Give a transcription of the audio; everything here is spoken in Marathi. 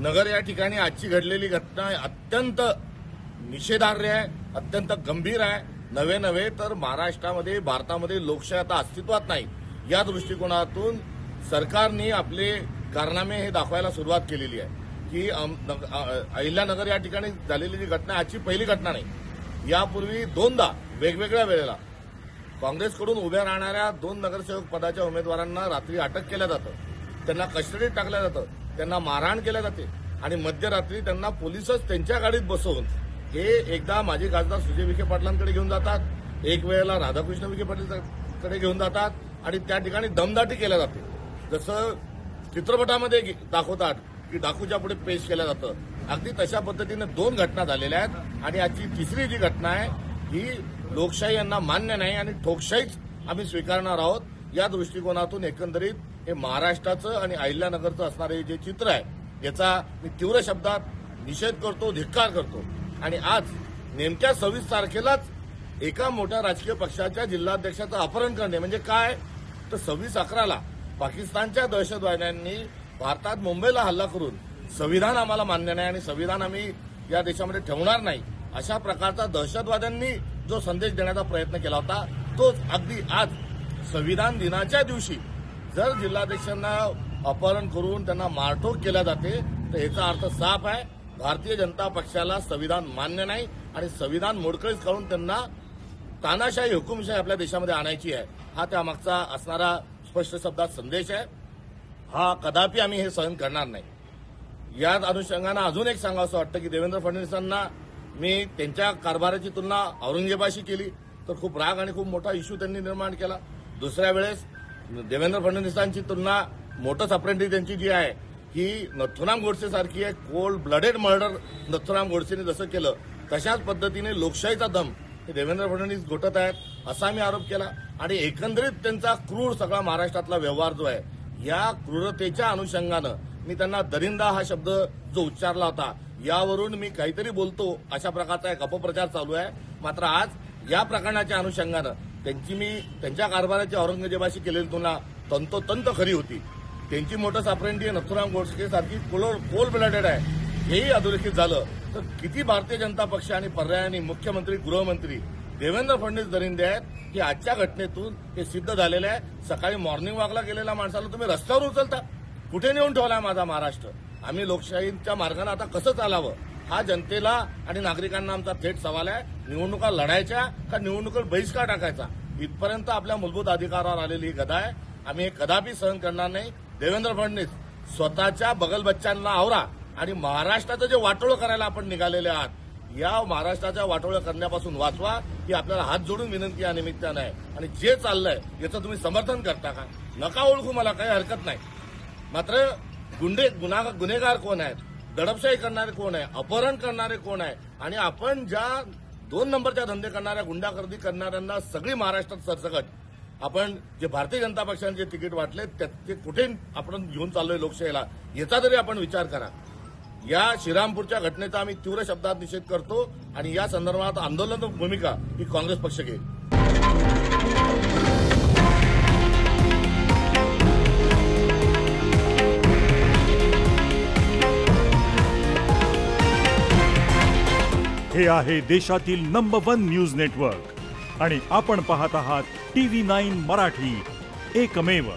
नगर या ठिकाणी आजची घडलेली घटना अत्यंत निषेधार्ह आहे, अत्यंत गंभीर आहे. नव्हे तर महाराष्ट्रामध्ये, भारतामध्ये लोकशाही आता अस्तित्वात नाही. या दृष्टिकोनातून सरकारने आपले कारनामे हे दाखवायला सुरुवात केलेली आहे की अहिल्यानगर या ठिकाणी झालेली जी घटना आजची पहिली घटना नाही. यापूर्वी दोनदा वेगवेगळ्या वेळेला काँग्रेसकडून उभ्या राहणाऱ्या 2 नगरसेवक पदाच्या उमेदवारांना रात्री अटक केलं जातं, त्यांना कस्टडीत टाकलं जातं, त्यांना मारहाण केल्या जाते आणि मध्यरात्री त्यांना पोलिसच त्यांच्या गाडीत बसवून हे एकदा माजी खासदार सुजय विखे पाटलांकडे घेऊन जातात, एक वेळेला राधाकृष्ण विखे पाटीलकडे घेऊन जातात आणि त्या ठिकाणी दमदाटी केल्या जाते. जसं चित्रपटामध्ये दाखवतात की डाकूच्या पुढे पेश केलं जातं, अगदी तशा पद्धतीने 2 घटना झालेल्या आहेत. आणि आजची तिसरी जी घटना आहे ही लोकशाही यांना मान्य नाही आणि ठोकशाहीच आम्ही स्वीकारणार आहोत. या दृष्टिकोनातून एकंदरीत हे महाराष्ट्राचं आणि अहिल्यानगरचं असणारे जे चित्र आहे याचा मी तीव्र शब्दात निषेध करतो, धिक्कार करतो. आणि आज नेमक्या 26 तारखेलाच एका मोठ्या राजकीय पक्षाच्या जिल्हाध्यक्षाचं अपहरण करणे म्हणजे काय, तर 26/11ला पाकिस्तानच्या दहशतवाद्यांनी भारतात मुंबईला हल्ला करून संविधान आम्हाला मान्य नाही आणि संविधान आम्ही या देशामध्ये ठेवणार नाही अशा प्रकारचा दहशतवाद्यांनी जो संदेश देण्याचा प्रयत्न केला होता, तोच अगदी आज संविधान दिनाच्या दिवशी जर जिल्हाध्यक्षांना अपहरण करून त्यांना मारहाण केल्या जाते तर याचा अर्थ साफ आहे, भारतीय जनता पक्षाला संविधान मान्य नाही आणि संविधान मोडकळीस काढून त्यांना तानाशाही, हुकुमशाही आपल्या देशामध्ये आणायची आहे. हा त्यामागचा असणारा स्पष्ट शब्दात संदेश आहे. हा कदापि आम्ही हे सहन करणार नाही. या अनुषंगानं अजून एक सांगावंसं वाटतं की देवेंद्र फडणवीसांना मी त्यांच्या कारभाराची तुलना औरंगजेबाशी केली तर खूप राग आणि खूप मोठा इश्यू त्यांनी निर्माण केला. दुसऱ्या वेळेस देवेंद्र फडणवीसांची तुलना मोटर्स अप्रेंटिस त्यांची जी आहे ही नथुराम गोडसे सारखी आहे. कोल्ड ब्लडेड मर्डर नथुराम गोडसेने जसं केलं तशाच पद्धतीने लोकशाहीचा दम हे देवेंद्र फडणवीस घोटत आहेत असा मी आरोप केला. आणि एकंदरीत त्यांचा क्रूर सगळा महाराष्ट्रातला व्यवहार जो आहे या क्रूरतेच्या अनुषंगानं मी त्यांना दरिंदा हा शब्द जो उच्चारला होता यावरून मी काहीतरी बोलतो अशा प्रकारचा एक अपप्रचार चालू आहे. मात्र आज या प्रकरणाच्या अनुषंगानं त्यांच्या कारभाराची औरंगजेबाशी केलेली तुलना तंतोतंत खरी होती. त्यांची मोटर्स अप्रेंटिस नथुराम गोडसे सारखी कोल्ड ब्लडेड आहे हेही अधोरेखित झालं तर किती भारतीय जनता पक्ष आणि पर्यायाने मुख्यमंत्री, गृहमंत्री देवेंद्र फडणवीस दरिंदे आहेत की आजच्या घटनेतून हे सिद्ध झालेलं आहे. सकाळी मॉर्निंग वॉकला गेलेल्या माणसाला तुम्ही रस्त्यावर उचलता, कुठे नेऊन ठेवलाय माझा महाराष्ट्र. आम्ही लोकशाहीच्या मार्गाने आता कसं चालावं हा जनतेला आणि नागरिकांना आमचा थेट सवाल आहे. निवडणुका लढायच्या का निवडणुकीवर बहिष्कार टाकायचा इथपर्यंत आपल्या मूलभूत अधिकारावर आलेली ही गदा आहे. आम्ही हे कदापि सहन करणार नाही. देवेंद्र फडणवीस स्वतःच्या बगलबच्च्यांना आवरा आणि महाराष्ट्राचं जे वाटोळं करायला आपण निघालेले आहात या महाराष्ट्राच्या वाटोळं करण्यापासून वाचवा ही आपल्याला हात जोडून विनंती या निमित्तानं आहे. आणि जे चाललंय याचं तुम्ही समर्थन करता का? नका ओळखू, मला काही हरकत नाही. मात्र गुन्हेगार कोण आहेत, दडपशाही करणारे कोण आहे, अपहरण करणारे कोण आहे आणि आपण ज्या 2 नंबरच्या धंदे करणाऱ्या, गुंडागर्दी करणाऱ्यांना सगळी महाराष्ट्रात सरसकट आपण जे भारतीय जनता पक्षाने जे तिकीट वाटले ते कुठे आपण घेऊन चाललोय लोकशाहीला याचा तरी आपण विचार करा. या श्रीरामपूरच्या घटनेचा आम्ही तीव्र शब्दात निषेध करतो आणि या संदर्भात आंदोलन भूमिका ही काँग्रेस पक्ष घेईल. हे आहे देशातील नंबर 1 न्यूज नेटवर्क आणि आपण पाहत आहात TV9 मराठी, एकमेव.